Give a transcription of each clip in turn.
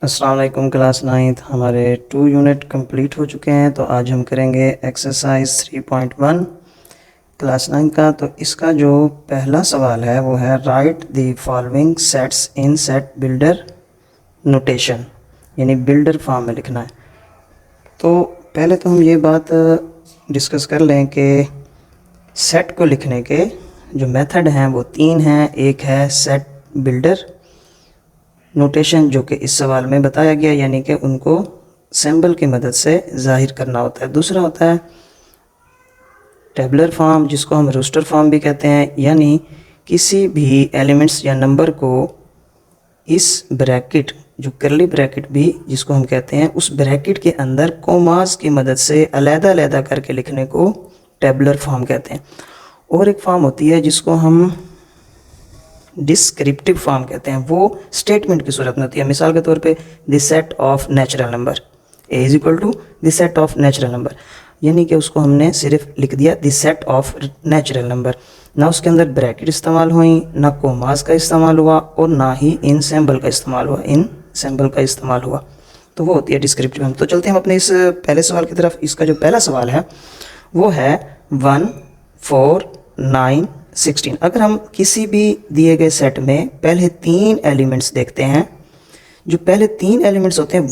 अस्सलाम वालेकुम class 9th हमारे 2 यूनिट कंप्लीट हो चुके हैं। तो आज हम करेंगे एक्सरसाइज 3.1 क्लास 9 का। तो इसका जो पहला सवाल है वो है right the following sets in set builder notation, यानी बिल्डर फॉर्म में लिखना है। तो पहले तो हम ये बात डिस्कस कर लें कि सेट को लिखने के जो मेथड हैं वो 3 हैं। एक है सेट बिल्डर नोटेशन जो कि इस सवाल में बताया गया, यानी कि उनको सिंबल की मदद से जाहिर करना होता है। दूसरा होता है टेबुलर फॉर्म जिसको हम रोस्टर फॉर्म भी कहते हैं, यानी किसी भी एलिमेंट्स या नंबर को इस ब्रैकेट जो करली ब्रैकेट भी जिसको हम कहते हैं उस ब्रैकेट के अंदर कोमास की मदद से अलग-अलग करके लिखने को टेबुलर फॉर्म कहते हैं। और एक फॉर्म होती है जिसको हम डिस्क्रिप्टिव फॉर्म कहते हैं, वो स्टेटमेंट की सूरत में होती है। मिसाल के तौर पे the set of natural number A is equal to the set of natural number, यानी कि उसको हमने सिर्फ लिख दिया the set of natural number. ना उसके अंदर ब्रैकेट इस्तेमाल हुई, ना कोमास का इस्तेमाल हुआ और ना ही इन सिंबल का इस्तेमाल हुआ, इन सिंबल का इस्तेमाल हुआ। तो वो होती है डिस्क्रिप्टिव फॉर्म। तो चलते हैं हम अपने इस पहले सवाल की तरफ। इसका जो पहला सवाल है वो है 1, 4, 9, 16। अगर हम किसी भी दिए गए सेट में पहले 3 एलिमेंट्स देखते हैं, जो पहले 3 एलिमेंट्स होते हैं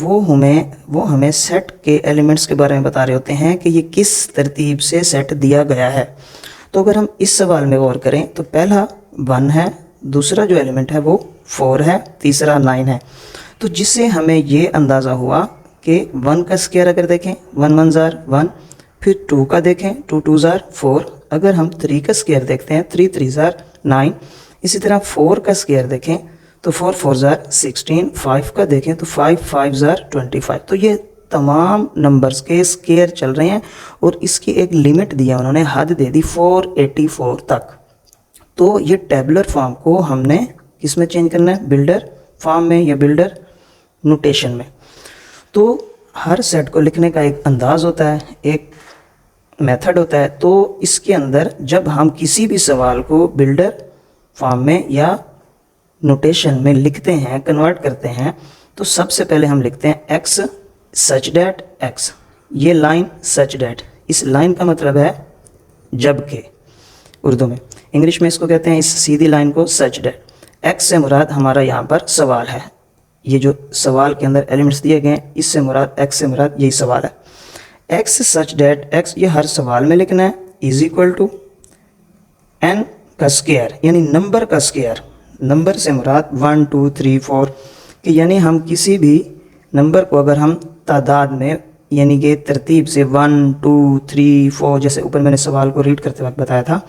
वो हमें सेट के एलिमेंट्स के बारे में बता रहे होते हैं कि ये किस तरतीब से सेट दिया गया है। तो अगर हम इस सवाल में गौर करें तो पहला 1 है, दूसरा जो एलिमेंट है वो 4 है, तीसरा 9 है। तो जिससे हमें ये अंदाज़ा हुआ कि 1 का स्क्वायर अगर देखें 1 1 ज़ार 1, फिर 2 का देखें 2 2 ज़ार 4, अगर हम 3 का स्क्वायर देखते हैं 3 3 ज़ार 9, इसी तरह 4 का स्क्वायर देखें तो 4 4 ज़ार 16, 5 का देखें तो 5 5 ज़ार 25। तो ये तमाम नंबर्स के स्क्वायर चल रहे हैं और इसकी एक लिमिट दिया, उन्होंने हद दे दी 484 तक। तो ये टेबुलर फॉर्म को हमने किस में चेंज करना है, बिल्डर फॉर्म में या बिल्डर नोटेशन में। तो हर सेट को लिखने का एक अंदाज़ होता है, एक मेथड होता है। तो इसके अंदर जब हम किसी भी सवाल को बिल्डर फॉर्म में या नोटेशन में लिखते हैं, कन्वर्ट करते हैं, तो सबसे पहले हम लिखते हैं x सच डैट x, ये लाइन सच डैट, इस लाइन का मतलब है जबकि उर्दू में, इंग्लिश में इसको कहते हैं इस सीधी लाइन को सच डैट। x से मुराद हमारा यहाँ पर सवाल है, ये जो सवाल के अंदर एलिमेंट्स दिए गए हैं इससे मुराद x से मुराद यही सवाल है। x सच डैट x ये हर सवाल में लिखना है, इज इक्वल टू n का स्क्वायर, यानी नंबर का स्क्वायर। नंबर से मुराद 1 2 3 4 कि यानी हम किसी भी नंबर को अगर हम तादाद में यानी कि तरतीब से 1 2 3 4, जैसे ऊपर मैंने सवाल को रीड करते वक्त बताया था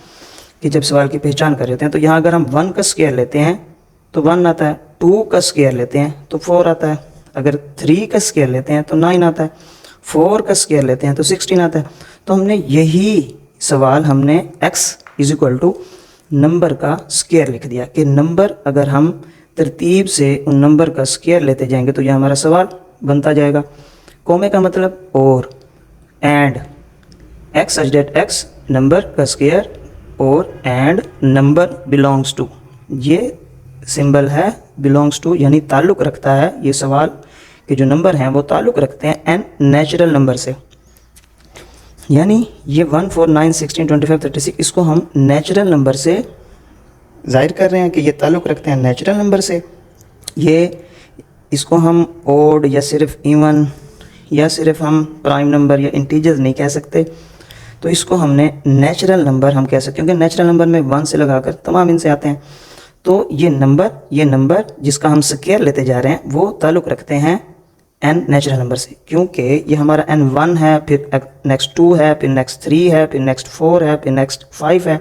कि जब सवाल की पहचान कर रहे हैं तो यहाँ अगर हम 1 का स्क्वायर लेते हैं तो 1 आता है, 2 का स्क्वायर लेते हैं तो 4 आता है, अगर 3 का स्क्वायर लेते हैं तो 9 आता है, 4 का स्क्वायर लेते हैं तो 16 आता है। तो हमने यही सवाल हमने x is equal to number का स्क्वायर लिख दिया कि नंबर अगर हम तरतीब से उन नंबर का स्क्वायर लेते जाएंगे तो यह हमारा सवाल बनता जाएगा। कोमे का मतलब और, and x such that x number का स्क्वायर और एंड नंबर बिलोंग्स टू, ये सिंबल है बिलोंग्स टू यानी ताल्लुक़ रखता है, ये सवाल कि जो नंबर हैं वो ताल्लुक़ रखते हैं एन नेचुरल नंबर से, यानी ये 1 4 9 16 25 36 इसको हम नेचुरल नंबर से जाहिर कर रहे हैं कि ये ताल्लुक़ रखते हैं नेचुरल नंबर से। ये इसको हम ओड या सिर्फ इवन या सिर्फ हम प्राइम नंबर या इंटीजर्स नहीं कह सकते, तो इसको हमने नेचुरल नंबर हम कह सकते हैं, क्योंकि नेचुरल नंबर में 1 से लगाकर तमाम इनसे आते हैं। तो ये नंबर जिसका हम स्क्वायर लेते जा रहे हैं वो ताल्लुक़ रखते हैं n नेचुरल नंबर से, क्योंकि ये हमारा n 1 है, फिर नेक्स्ट 2 है, फिर नेक्स्ट 3 है, फिर नेक्स्ट 4 है, फिर नेक्स्ट 5 है,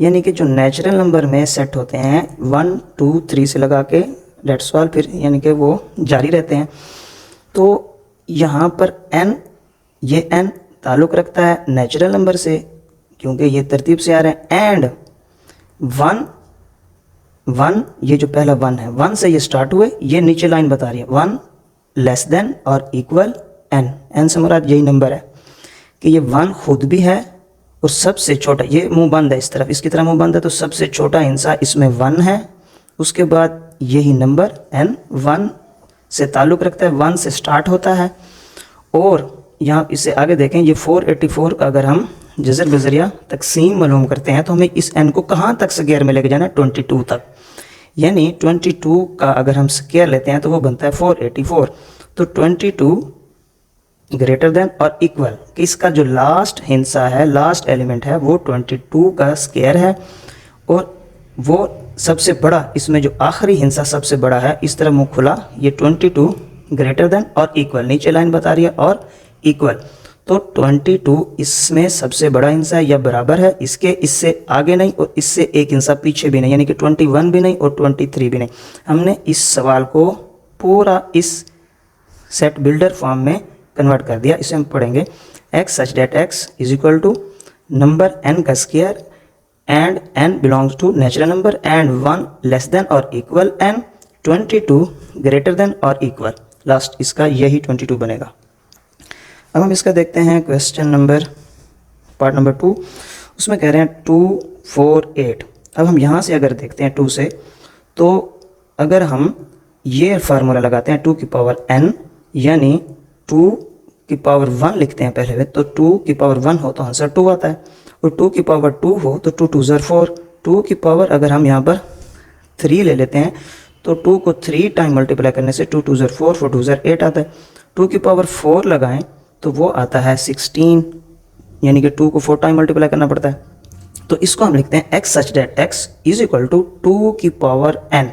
यानी कि जो नेचुरल नंबर में सेट होते हैं 1 2 3 से लगा के डेट्स ऑल, फिर यानी कि वो जारी रहते हैं। तो यहाँ पर n, ये n ताल्लुक़ रखता है नेचुरल नंबर से क्योंकि ये तरतीब से आ रहे हैं, एंड 1 ये जो पहला 1 है 1 से ये स्टार्ट हुए, ये नीचे लाइन बता रही है 1 लेस देन और इक्वल n से मुराद यही नंबर है कि ये 1 खुद भी है और सबसे छोटा, ये मुंह बंद है इस तरफ, इसकी तरह मुंह बंद है, तो सबसे छोटा हिस्सा इसमें 1 है, उसके बाद यही नंबर n 1 से ताल्लुक़ रखता है, 1 से स्टार्ट होता है। और यहाँ इससे आगे देखें, ये 484 का अगर हम जज़र बज़रिया तकसीम मालूम करते हैं तो हमें इस n को कहाँ तक स्क्वायर में लेके जाना है, 22 तक। यानी 22 का अगर हम स्क्वायर लेते हैं तो वो बनता है 484। तो 22 ग्रेटर देन और इक्वल कि इसका जो लास्ट हिस्सा है, लास्ट एलिमेंट है, वो 22 का स्क्वायर है और वो सबसे बड़ा, इसमें जो आखिरी हिस्सा सबसे बड़ा है, इस तरह मुँह खुला, ये 22 ग्रेटर देन और इक्वल, नीचे लाइन बता रही है, और इक्वल। तो 22 इसमें सबसे बड़ा हिस्सा है या बराबर है इसके, इससे आगे नहीं और इससे एक हिस्सा पीछे भी नहीं, यानी कि 21 भी नहीं और 23 भी नहीं। हमने इस सवाल को पूरा इस सेट बिल्डर फॉर्म में कन्वर्ट कर दिया। इसे हम पढ़ेंगे x such that x is equal to number n का square and n belongs to natural number and 1 less than और इक्वल n 22 ग्रेटर देन और इक्वल। लास्ट इसका यही 22 बनेगा। अब हम इसका देखते हैं क्वेश्चन नंबर पार्ट नंबर 2। उसमें कह रहे हैं 248। अब हम यहाँ से अगर देखते हैं 2 से, तो अगर हम ये फार्मूला लगाते हैं 2 की पावर n, यानी 2 की पावर 1 लिखते हैं पहले में, तो 2 की पावर 1 हो तो आंसर 2 आता है, और 2 की पावर 2 हो तो 2 2 ज़र 4। 2 की पावर अगर हम यहाँ पर 3 ले लेते हैं तो 2 को 3 टाइम मल्टीप्लाई करने से 2 2 ज़र 4, 4 2 ज़र 8 आता है। 2 की पावर 4 लगाएं तो वो आता है 16, यानी कि 2 को 4 टाइम मल्टीप्लाई करना पड़ता है। तो इसको हम लिखते हैं x such that x is equal to 2 की पावर n।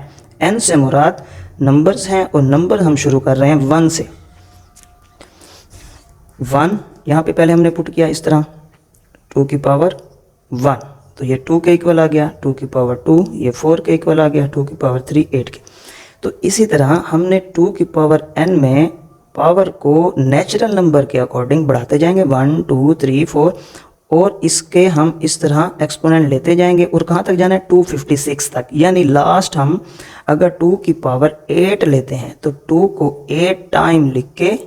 n से मुराद नंबर्स हैं और नंबर हम शुरू कर रहे हैं 1 से। 1 यहाँ पे पहले हमने पुट किया इस तरह 2 की पावर 1, तो ये 2 के इक्वल आ गया, 2 की पावर 2 ये 4 के इक्वल आ गया, 2 की पावर 3 8 के। तो इसी तरह हमने 2 की पावर n में पावर को नेचुरल नंबर के अकॉर्डिंग बढ़ाते जाएंगे, 1 2 3 4, और इसके हम इस तरह एक्सपोनेंट लेते जाएंगे और कहाँ तक जाना है, 256 तक। यानी लास्ट हम अगर 2 की पावर 8 लेते हैं तो 2 को 8 टाइम लिख के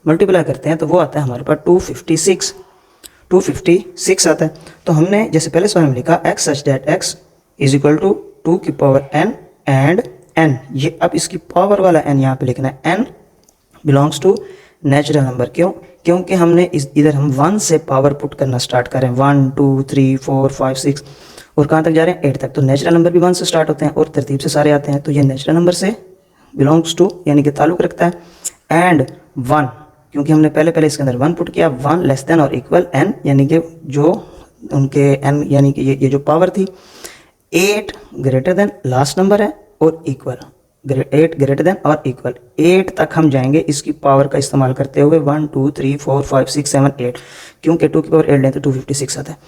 मल्टीप्लाई करते हैं तो वो आता है हमारे पास 256 आता है। तो हमने जैसे पहले सवाल में लिखा x such that x is equal to 2 की पावर n एंड n, ये अब इसकी पावर वाला n यहाँ पे लिखना है, n belongs to natural number. क्योंकि हमने इधर हम 1 से पावर पुट करना स्टार्ट करें, 1 2 3 4 5 6 और कहाँ तक जा रहे हैं, 8 तक। तो नेचुरल नंबर भी 1 से स्टार्ट होते हैं और तरतीब से सारे आते हैं, तो ये नेचुरल नंबर से बिलोंग्स टू यानी कि ताल्लुक़ रखता है। एंड 1, क्योंकि हमने पहले इसके अंदर 1 पुट किया, 1 लेस देन और इक्वल n, यानी कि जो उनके n यानी कि ये जो पावर थी, 8 ग्रेटर देन लास्ट नंबर है और इक्वल, 8 ग्रेटर देन और इक्वल, 8 तक हम जाएंगे इसकी पावर का इस्तेमाल करते हुए, 1 2 3 4 5 6 7 8, क्योंकि 2 की पावर 8 लें तो 256 आता है।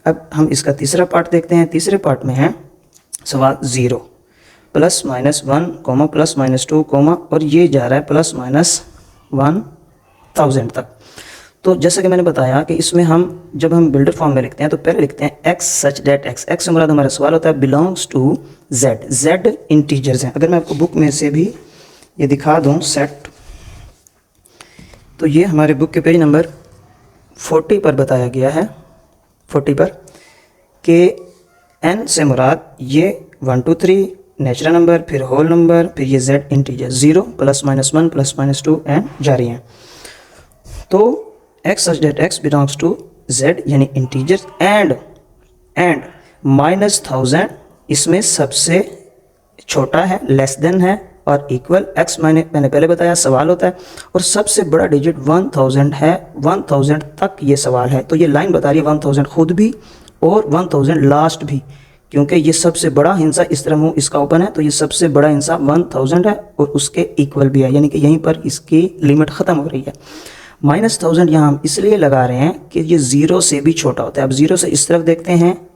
अब हम इसका तीसरा पार्ट देखते हैं। तीसरे पार्ट में है सवाल 0 plus minus 1 comma plus minus 2 comma, और ये जा रहा है प्लस माइनस 1000 तक। तो जैसे कि मैंने बताया कि इसमें हम जब हम बिल्डर फॉर्म में लिखते हैं तो पहले लिखते हैं x such that x। x से मुराद हमारा सवाल होता है belongs to z। z integers हैं। अगर मैं आपको बुक में से भी ये दिखा दूं सेट, तो ये हमारे बुक के पेज नंबर 40 पर बताया गया है, 40 पर, कि n से मुराद ये 1 2 3 नेचुरल नंबर, फिर होल नंबर, फिर ये z integer, 0 plus minus 1 plus minus 2 and जारी हैं। तो x such that x belongs to z यानी इंटीजर्स एंड माइनस 1000 इसमें सबसे छोटा है, लेस देन है और इक्वल। x मैंने पहले बताया सवाल होता है और सबसे बड़ा डिजिट 1000 है, 1000 तक ये सवाल है। तो ये लाइन बता रही है 1000 खुद भी और 1000 लास्ट भी, क्योंकि ये सबसे बड़ा हिस्सा इस तरह मुँह इसका ओपन है, तो ये सबसे बड़ा हिस्सा 1000 है और उसके इक्वल भी है, यानी कि यहीं पर इसकी लिमिट ख़त्म हो रही है। माइनस 1000 यहाँ हम इसलिए लगा रहे हैं कि ये 0 से भी छोटा होता है। अब 0 से इस तरफ देखते हैं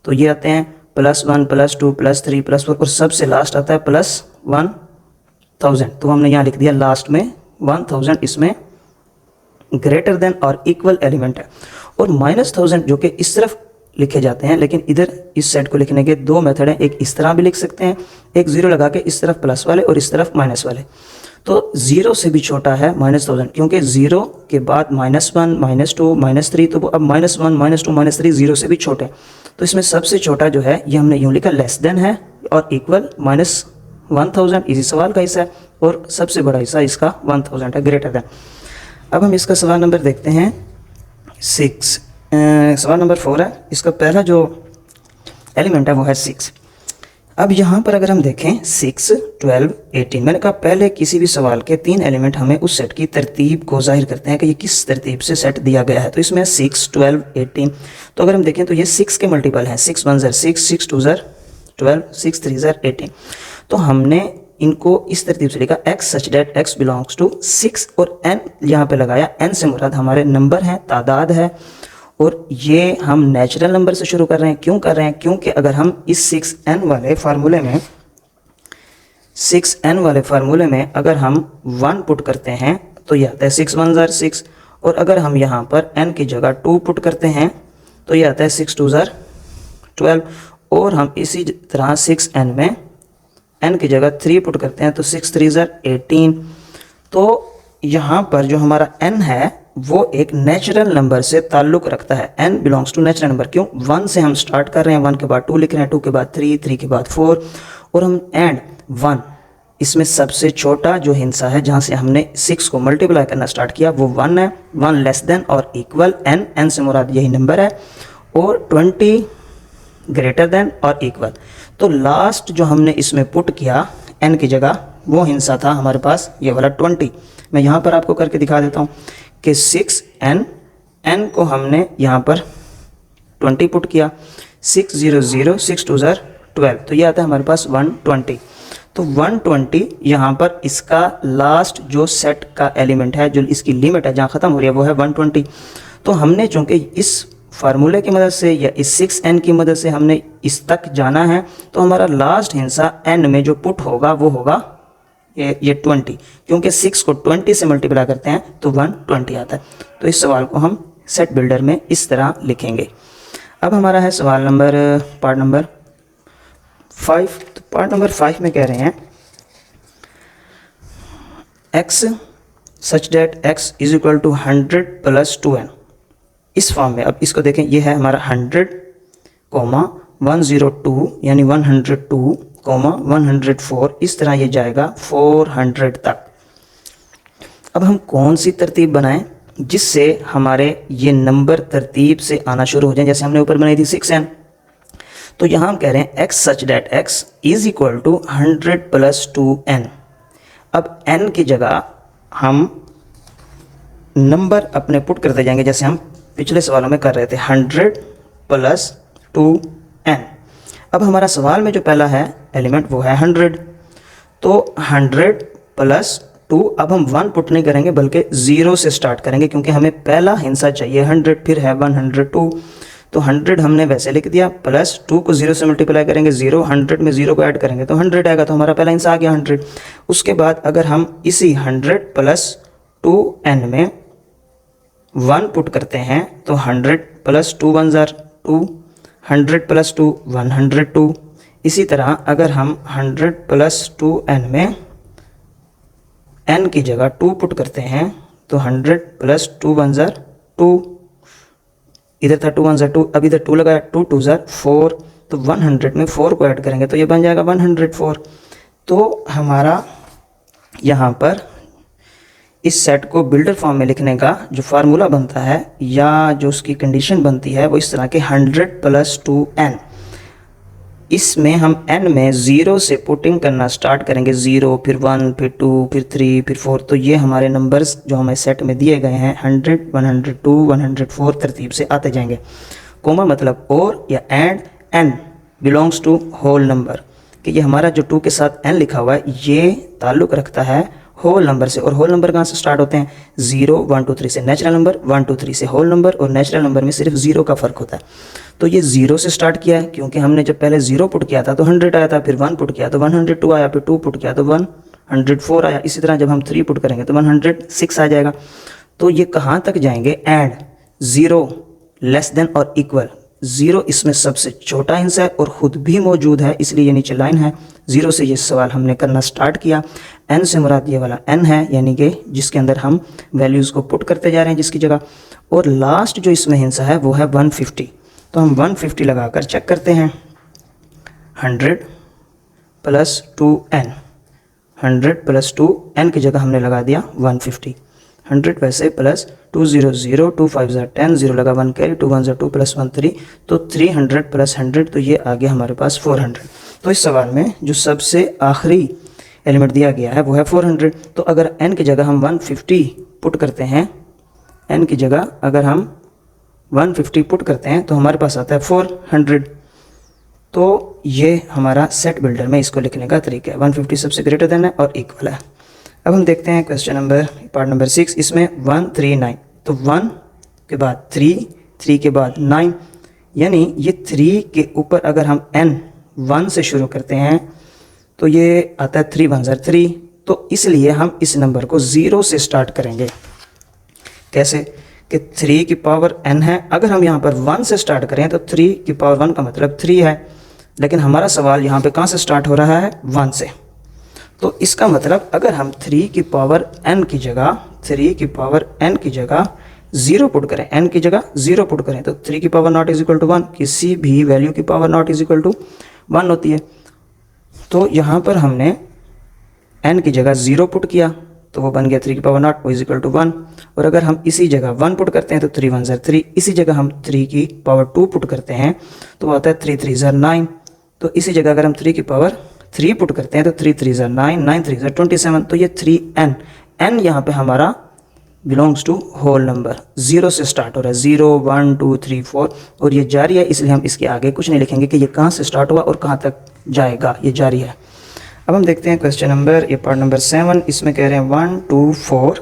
तो ये आते हैं +1 +2 +3 +4 और सबसे लास्ट आता है +1000। तो हमने यहाँ लिख दिया लास्ट में 1000, इसमें ग्रेटर देन और इक्वल एलिमेंट है। और -1000 जो कि इस तरफ लिखे जाते हैं, लेकिन इधर इस सेट को लिखने के 2 मेथड हैं। एक इस तरह भी लिख सकते हैं, एक 0 लगा के इस तरफ प्लस वाले और इस तरफ माइनस वाले। तो 0 से भी छोटा है -1000, क्योंकि 0 के बाद -1 -2 -3, तो वो अब -1 -2 -3 0 से भी छोटे। तो इसमें सबसे छोटा जो है ये हमने यूँ लिखा लेस देन है और इक्वल -1000। इसी सवाल का हिस्सा है। और सबसे बड़ा हिस्सा इसका 1000 है, ग्रेटर देन। अब हम इसका सवाल नंबर देखते हैं 6। सवाल नंबर 4 है, इसका पहला जो एलिमेंट है वो है 6। अब यहाँ पर अगर हम देखें 6, 12, 18, मैंने कहा पहले किसी भी सवाल के 3 एलिमेंट हमें उस सेट की तरतीब को जाहिर करते हैं कि ये किस तरतीब से सेट दिया गया है। तो इसमें 6, 12, 18, तो अगर हम देखें तो ये 6 के मल्टीपल हैं। 6 1 ज़र 6, 6 2 ज़र 12, 6 3 ज़र 18। तो हमने इनको इस तरतीब से लिखा x such that x belongs to 6 और n यहाँ पे लगाया। n से मुराद हमारे नंबर हैं, तादाद है, और ये हम नेचुरल नंबर से शुरू कर रहे हैं। क्यों कर रहे हैं? क्योंकि अगर हम इस 6n वाले फार्मूले में अगर हम 1 पुट करते हैं तो यह आता है 6 1 ज़र 6, और अगर हम यहाँ पर n की जगह 2 पुट करते हैं तो यह आता है 6 2 ज़र 12, और हम इसी तरह 6n में n की जगह 3 पुट करते हैं तो 6 3 ज़र 18। तो यहाँ पर जो हमारा n है वो एक नेचुरल नंबर से ताल्लुक़ रखता है। n belongs to natural number. क्यों? 1 से हम स्टार्ट कर रहे हैं, 1 के बाद 2 लिख रहे हैं, 2 के बाद 3, 3 के बाद 4, और हम एंड 1, इसमें सबसे छोटा जो हिस्सा है जहाँ से हमने 6 को मल्टीप्लाई करना स्टार्ट किया वो 1 है। 1 लेस देन और इक्वल n से मुराद यही नंबर है, और 20 ग्रेटर देन और इक्वल। तो लास्ट जो हमने इसमें पुट किया n की जगह वो हिस्सा था हमारे पास ये वाला 20। मैं यहाँ पर आपको करके दिखा देता हूँ कि 6n को हमने यहाँ पर 20 पुट किया। 6 0 0 6 2 ज़र 12, तो ये आता है हमारे पास 120। तो 120 यहाँ पर इसका लास्ट जो सेट का एलिमेंट है, जो इसकी लिमिट है जहाँ ख़त्म हो रही है वो है 120। तो हमने चूँकि इस फार्मूले की मदद से या इस 6n की मदद से हमने इस तक जाना है, तो हमारा लास्ट हिस्सा n में जो पुट होगा वो होगा ये 20, क्योंकि 6 को 20 से मल्टीप्लाई करते हैं तो 120 आता है। तो इस सवाल को हम सेट बिल्डर में इस तरह लिखेंगे। अब हमारा है सवाल नंबर पार्ट नंबर 5। तो पार्ट नंबर 5 में कह रहे हैं x such that x is equal to 100 plus 2n, इस फॉर्म में। अब इसको देखें, ये है हमारा 100, 102 यानी 102, 104, इस तरह ये जाएगा 400 तक। अब हम कौन सी तरतीब बनाएं जिससे हमारे ये नंबर तरतीब से आना शुरू हो जाए, जैसे हमने ऊपर बनाई थी 6n। तो यहाँ हम कह रहे हैं x such that x is equal to 100 plus 2n। अब n की जगह हम नंबर अपने पुट करते जाएंगे, जैसे हम पिछले सवालों में कर रहे थे 100 प्लस 2n। अब हमारा सवाल में जो पहला है एलिमेंट वो है 100, तो 100 प्लस 2, अब हम 1 पुट नहीं करेंगे बल्कि 0 से स्टार्ट करेंगे, क्योंकि हमें पहला हिस्सा चाहिए 100, फिर है 102। तो 100 हमने वैसे लिख दिया, प्लस 2 को 0 से मल्टीप्लाई करेंगे 0, 100 में 0 को ऐड करेंगे तो 100 आएगा, तो हमारा पहला हिस्सा आ गया 100। उसके बाद अगर हम इसी 100 प्लस 2n में 1 पुट करते हैं तो 100 प्लस 2 1 ज़र 2, 100 प्लस 2 102। इसी तरह अगर हम 100 प्लस 2n में n की जगह 2 पुट करते हैं तो 100 प्लस 2 1 ज़र 2, इधर था 2 1 ज़र 2, अब इधर 2 लगाया, 2 2 ज़र 4, तो 100 में 4 को ऐड करेंगे तो ये बन जाएगा 104। तो हमारा यहाँ पर इस सेट को बिल्डर फॉर्म में लिखने का जो फार्मूला बनता है या जो उसकी कंडीशन बनती है वो इस तरह के 100 प्लस 2n। इसमें हम n में 0 से पुटिंग करना स्टार्ट करेंगे, 0 फिर 1 फिर 2 फिर 3 फिर 4। तो ये हमारे नंबर्स जो हमें सेट में दिए गए हैं 100 102 104 तरतीब से आते जाएंगे। कोमा मतलब और या and n belongs to whole number, कि ये हमारा जो 2 के साथ n लिखा हुआ है ये ताल्लुक़ रखता है होल नंबर से। और होल नंबर कहाँ से स्टार्ट होते हैं? 0 1 2 3 से नेचुरल नंबर, 1 2 3 से होल नंबर, और नेचुरल नंबर में सिर्फ 0 का फ़र्क होता है। तो ये 0 से स्टार्ट किया है क्योंकि हमने जब पहले 0 पुट किया था तो 100 आया था, फिर 1 पुट किया तो 102 आया, फिर 2 पुट किया तो 104 आया। इसी तरह जब हम 3 पुट करेंगे तो 106 आ जाएगा। तो ये कहाँ तक जाएंगे? एंड 0 लेस देन और इक्वल। 0 इसमें सबसे छोटा हिस्सा है और ख़ुद भी मौजूद है, इसलिए ये नीचे लाइन है। 0 से ये सवाल हमने करना स्टार्ट किया। n से मुराद ये वाला n है, यानी कि जिसके अंदर हम वैल्यूज़ को पुट करते जा रहे हैं जिसकी जगह। और लास्ट जो इसमें हिस्सा है वो है 150। तो हम 150 लगाकर चेक करते हैं। 100 प्लस 2n, 100 प्लस 2, n की जगह हमने लगा दिया 150, 100 वैसे प्लस 2 0 0, 2 5 10, 0 लगा 1 कैरी, 2 1 2 प्लस 1 3, तो 300 प्लस 100, तो ये आ गया हमारे पास 400। तो इस सवाल में जो सबसे आखिरी एलिमेंट दिया गया है वो है 400। तो अगर n की जगह हम 150 पुट करते हैं, n की जगह अगर हम 150 पुट करते हैं तो हमारे पास आता है 400। तो ये हमारा सेट बिल्डर में इसको लिखने का तरीका है। 150 सबसे ग्रेटर देन है और इक्वल है। अब हम देखते हैं क्वेश्चन नंबर पार्ट नंबर 6। इसमें 1 3 9, तो 1 के बाद 3, 3 के बाद 9, यानी ये 3 के ऊपर अगर हम n 1 से शुरू करते हैं तो ये आता है 3 1 3। तो इसलिए हम इस नंबर को 0 से स्टार्ट करेंगे। कैसे कि 3 की पावर n है, अगर हम यहाँ पर 1 से स्टार्ट करें तो 3 की पावर 1 का मतलब 3 है, लेकिन हमारा सवाल यहाँ पे कहाँ से स्टार्ट हो रहा है, 1 से। तो इसका मतलब अगर हम 3 की पावर n की जगह 3 की पावर n की जगह 0 पुट करें, n की जगह 0 पुट करें, तो 3 की power nought is equal to 1, किसी भी वैल्यू की power nought is equal to 1 होती है। तो यहाँ पर हमने n की जगह 0 पुट किया तो वो बन गया 3 की power nought is equal to 1। और अगर हम इसी जगह 1 पुट करते हैं तो 3 1 3, इसी जगह हम 3 की पावर 2 पुट करते हैं तो वो आता है 3 3 9। तो इसी जगह अगर हम 3 की पावर 3 पुट करते हैं तो 3 3 9, 9 3 27। तो ये 3n, n यहाँ पे हमारा बिलोंग्स टू होल नंबर, 0 से स्टार्ट हो रहा है, 0 1 2 3 4, और ये जारी है, इसलिए हम इसके आगे कुछ नहीं लिखेंगे कि ये कहाँ से स्टार्ट हुआ और कहाँ तक जाएगा, ये जारी है। अब हम देखते हैं क्वेश्चन नंबर, ये पार्ट नंबर 7। इसमें कह रहे हैं 1 2 4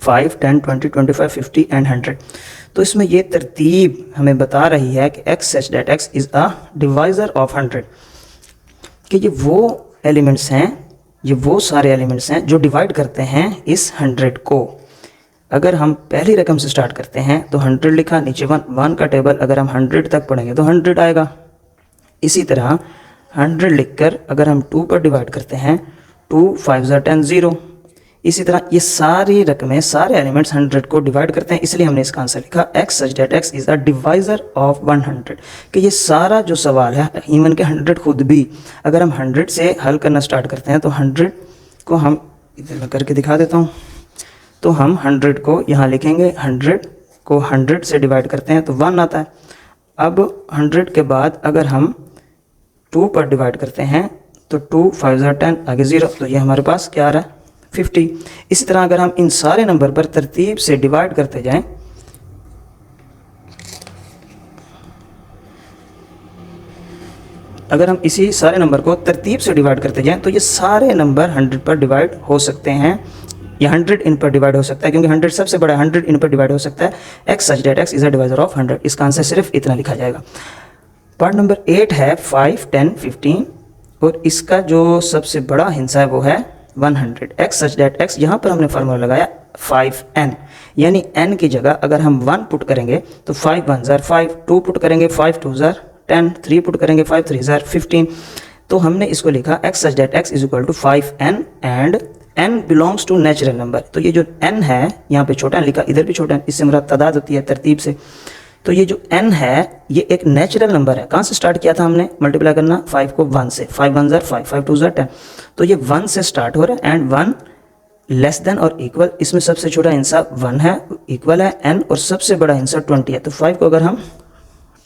5 10 20 25 50 एंड 100। तो इसमें ये तरतीब हमें बता रही है कि x such that x is a divisor of 100, कि ये वो एलिमेंट्स हैं, ये वो सारे एलिमेंट्स हैं जो डिवाइड करते हैं इस 100 को। अगर हम पहली रकम से स्टार्ट करते हैं तो 100 लिखा, नीचे 1 का टेबल, अगर हम 100 तक पढ़ेंगे तो 100 आएगा। इसी तरह 100 लिखकर अगर हम 2 पर डिवाइड करते हैं, 2 5 10 0। इसी तरह ये सारी रकमें, सारे एलिमेंट्स 100 को डिवाइड करते हैं, इसलिए हमने इसका आंसर लिखा x such that x is a divisor of 100, कि ये सारा जो सवाल है, इवन के 100 खुद भी अगर हम 100 से हल करना स्टार्ट करते हैं तो 100 को हम इधर मैं करके दिखा देता हूँ। तो हम 100 को यहाँ लिखेंगे, 100 को 100 से डिवाइड करते हैं तो 1 आता है। अब 100 के बाद अगर हम 2 पर डिवाइड करते हैं तो 2 5 10, आगे 0, तो ये हमारे पास क्या आ रहा है, 50। इसी तरह अगर हम इन सारे नंबर पर तरतीब से डिवाइड करते जाएं, अगर हम इसी सारे नंबर को तरतीब से डिवाइड करते जाएं तो ये सारे नंबर 100 पर डिवाइड हो सकते हैं, या 100 इन पर डिवाइड हो सकता है, क्योंकि 100 सबसे बड़ा है, 100 इन पर डिवाइड हो सकता है। x such that x is a divisor of 100, इसका आंसर सिर्फ इतना लिखा जाएगा। पार्ट नंबर 8 है 5 10 15, और इसका जो सबसे बड़ा हिस्सा है वो है 100। x such that x, यहाँ पर हमने फार्मूला लगाया 5n, यानी n की जगह अगर हम 1 पुट करेंगे तो 5 1 5, 2 पुट करेंगे 5 2 10, 3 पुट करेंगे 5 3 15। तो हमने इसको लिखा x such that x is equal to 5n and n belongs to natural number. तो ये जो n है, यहाँ पे छोटा n लिखा, इधर भी छोटा n, इससे मुराद तादाद होती है तरतीब से। तो ये जो n है ये एक नेचुरल नंबर है। कहाँ से स्टार्ट किया था हमने मल्टीप्लाई करना, 5 को 1 से, 5 1 5, 5 2 10। तो ये 1 से स्टार्ट हो रहा है एंड 1 लेस देन और इक्वल, इसमें सबसे छोटा हिस्सा 1 है, इक्वल है n, और सबसे बड़ा हिस्सा 20 है। तो 5 को अगर हम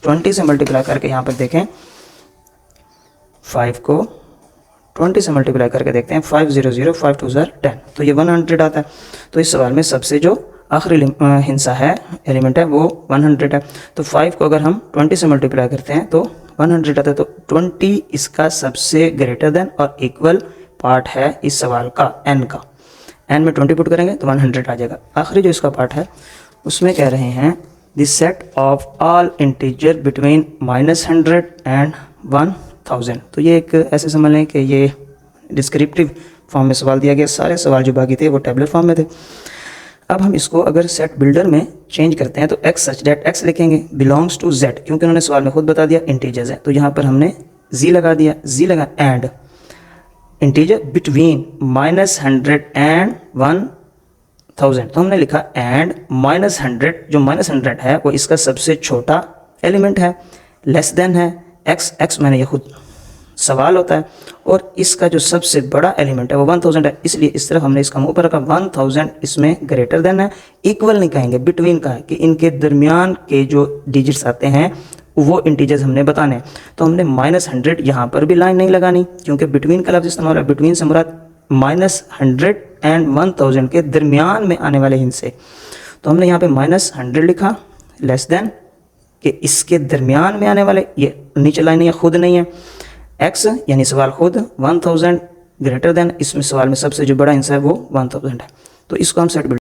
20 से मल्टीप्लाई करके यहाँ पर देखें, 5 को 20 से मल्टीप्लाई करके देखते हैं, 5 0 0 5 2 10, तो ये 100 आता है। तो इस सवाल में सबसे जो आखिरी हिस्सा है, एलिमेंट है, वो 100 है। तो 5 को अगर हम 20 से मल्टीप्लाई करते हैं तो 100 आता है। तो 20 इसका सबसे ग्रेटर देन और इक्वल पार्ट है इस सवाल का, n का। n में 20 पुट करेंगे तो 100 आ जाएगा। आखिरी जो इसका पार्ट है उसमें कह रहे हैं the set of all integer between -100 and 1000। तो ये एक ऐसे समझ लें कि ये डिस्क्रिप्टिव फॉर्म में सवाल दिया गया, सारे सवाल जो बाकी थे वो टेबलेट फॉर्म में थे। अब हम इसको अगर सेट बिल्डर में चेंज करते हैं तो x सच दैट x लिखेंगे बिलोंग्स टू z, क्योंकि उन्होंने सवाल में खुद बता दिया इंटीजर्स है, तो यहाँ पर हमने z लगा दिया, z लगा एंड इंटीजर बिटवीन -100 एंड 1000। तो हमने लिखा एंड -100, जो -100 है वो इसका सबसे छोटा एलिमेंट है, लेस देन है x मैंने ये खुद सवाल होता है, और इसका जो सबसे बड़ा एलिमेंट है वो 1000 है, इसलिए इस तरफ हमने इसका मुंह पर रखा 1000 इसमें ग्रेटर देन है, इक्वल नहीं कहेंगे, बिटवीन का है कि इनके दरमियान के जो डिजिट्स आते हैं वो इंटीजर्स हमने बताने हैं। तो हमने -100 यहाँ पर भी लाइन नहीं लगानी क्योंकि बिटवीन का लफ्ज़ इस्तेमाल है, बिटवीन से मुराद -100 एंड 1000 के दरमियान में आने वाले हिस्से। तो हमने यहाँ पे -100 लिखा लेस देन कि इसके दरमियान में आने वाले, ये नीचे लाइन है खुद नहीं है, x यानी सवाल खुद 1000 ग्रेटर देन, इसमें सवाल में सबसे जो बड़ा हिस्सा है वो 1000 है। तो इसको हम सेट